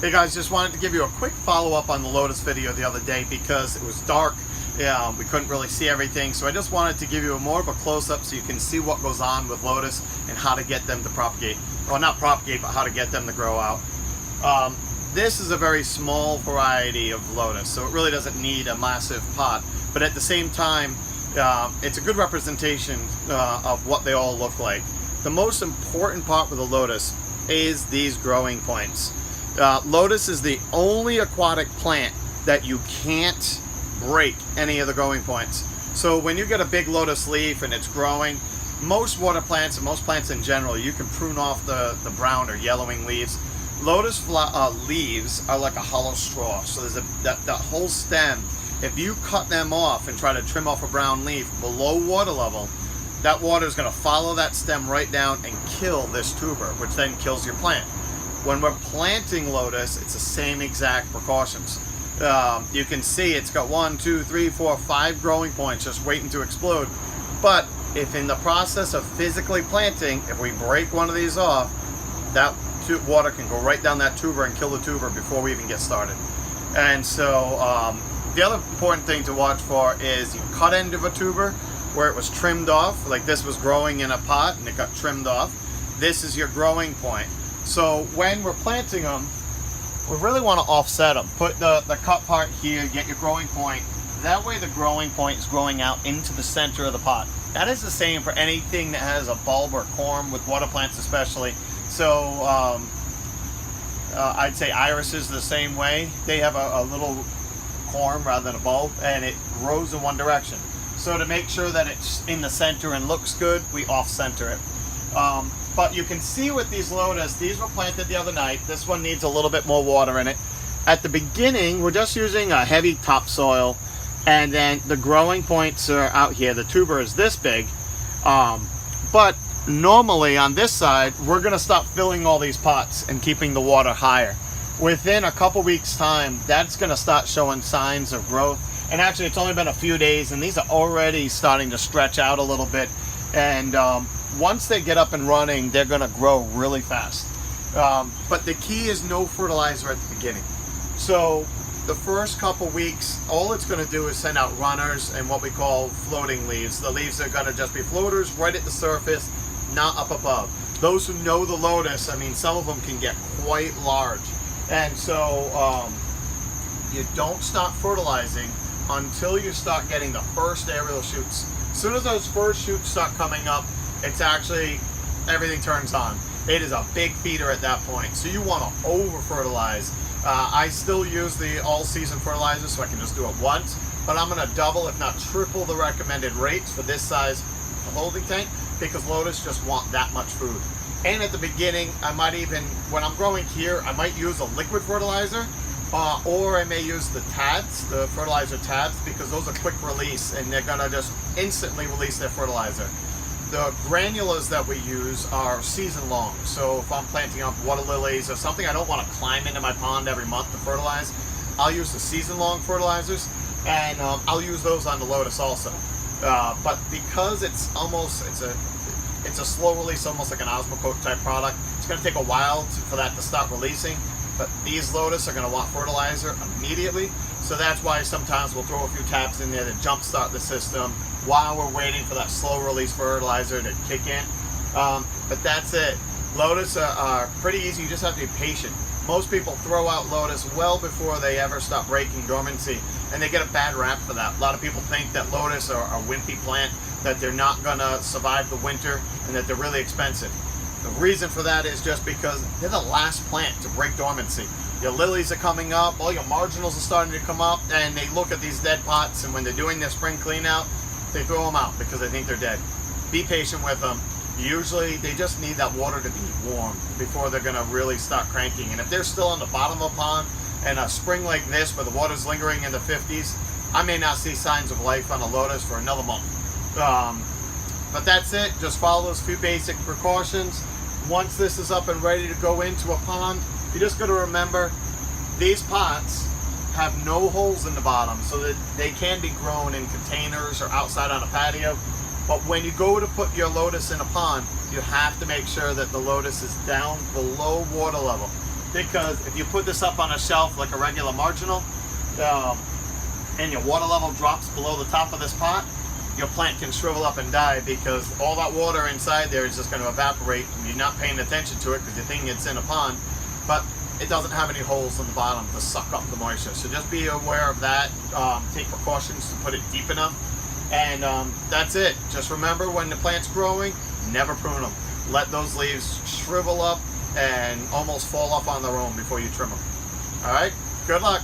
Hey guys, just wanted to give you a quick follow-up on the Lotus video the other day because it was dark. Yeah, we couldn't really see everything, so I just wanted to give you more of a close-up so you can see what goes on with Lotus and how to get them to propagate. Well, not propagate, but how to get them to grow out. This is a very small variety of Lotus, so it really doesn't need a massive pot, but at the same time, it's a good representation of what they all look like. The most important part with the Lotus is these growing points. Lotus is the only aquatic plant that you can't break any of the growing points. So when you get a big lotus leaf and it's growing, most water plants and most plants in general, you can prune off the brown or yellowing leaves. Lotus leaves are like a hollow straw. So there's that whole stem. If you cut them off and try to trim off a brown leaf below water level, that water is going to follow that stem right down and kill this tuber, which then kills your plant. When we're planting Lotus, it's the same exact precautions. You can see it's got 1, 2, 3, 4, 5 growing points just waiting to explode. But if in the process of physically planting, if we break one of these off, that water can go right down that tuber and kill the tuber before we even get started. And so the other important thing to watch for is you cut end of a tuber where it was trimmed off, like this was growing in a pot and it got trimmed off. This is your growing point. So when we're planting them, we really want to offset them. Put the cut part here, get your growing point. That way the growing point is growing out into the center of the pot. That is the same for anything that has a bulb or corm, with water plants especially. So I'd say irises the same way. They have a little corm rather than a bulb, and it grows in one direction. So to make sure that it's in the center and looks good, we off-center it. But you can see with these Lotus, these were planted the other night. This one needs a little bit more water in it. At the beginning, we're just using a heavy topsoil, and then the growing points are out here. The tuber is this big. But normally on this side, we're gonna stop filling all these pots and keeping the water higher. Within a couple weeks time, that's gonna start showing signs of growth. And actually, it's only been a few days, and these are already starting to stretch out a little bit. And once they get up and running, they're going to grow really fast. But the key is no fertilizer at the beginning. So the first couple weeks, all it's going to do is send out runners and what we call floating leaves. The leaves are going to just be floaters right at the surface, not up above. Those who know the Lotus, I mean, some of them can get quite large. And so you don't stop fertilizing until you start getting the first aerial shoots. As soon as those first shoots start coming up, it's actually, everything turns on. It is a big feeder at that point. So you want to over fertilize. I still use the all-season fertilizer, so I can just do it once, but I'm going to double, if not triple, the recommended rates for this size holding tank, because Lotus just want that much food. And at the beginning, I might even, when I'm growing here, I might use a liquid fertilizer, or I may use the tabs, the fertilizer tabs, because those are quick release and they're gonna just instantly release their fertilizer. The granulas that we use are season long. So if I'm planting up water lilies or something I don't want to climb into my pond every month to fertilize, I'll use the season long fertilizers, and I'll use those on the Lotus also. But because it's a slow release, almost like an Osmocote type product, it's gonna take a while for that to start releasing. But these Lotus are going to want fertilizer immediately, so that's why sometimes we'll throw a few tabs in there to jumpstart the system while we're waiting for that slow release fertilizer to kick in. But that's it. Lotus are pretty easy. You just have to be patient. Most people throw out Lotus well before they ever stop breaking dormancy, and they get a bad rap for that. A lot of people think that Lotus are a wimpy plant, that they're not going to survive the winter, and that they're really expensive. The reason for that is just because they're the last plant to break dormancy. Your lilies are coming up, all your marginals are starting to come up, and they look at these dead pots, and when they're doing their spring clean out, they throw them out because they think they're dead. Be patient with them. Usually they just need that water to be warm before they're gonna really start cranking. And if they're still on the bottom of a pond and a spring like this where the water's lingering in the 50s, I may not see signs of life on a Lotus for another month. But that's it. Just follow those few basic precautions. Once this is up and ready to go into a pond, you just got to remember these pots have no holes in the bottom, so that they can be grown in containers or outside on a patio. But when you go to put your Lotus in a pond, you have to make sure that the Lotus is down below water level. because if you put this up on a shelf like a regular marginal, and your water level drops below the top of this pot, your plant can shrivel up and die because all that water inside there is just going to evaporate and you're not paying attention to it because you're thinking it's in a pond, but it doesn't have any holes in the bottom to suck up the moisture. So just be aware of that. Take precautions to put it deep enough. And that's it. Just remember, when the plant's growing, never prune them. Let those leaves shrivel up and almost fall off on their own before you trim them. All right? Good luck.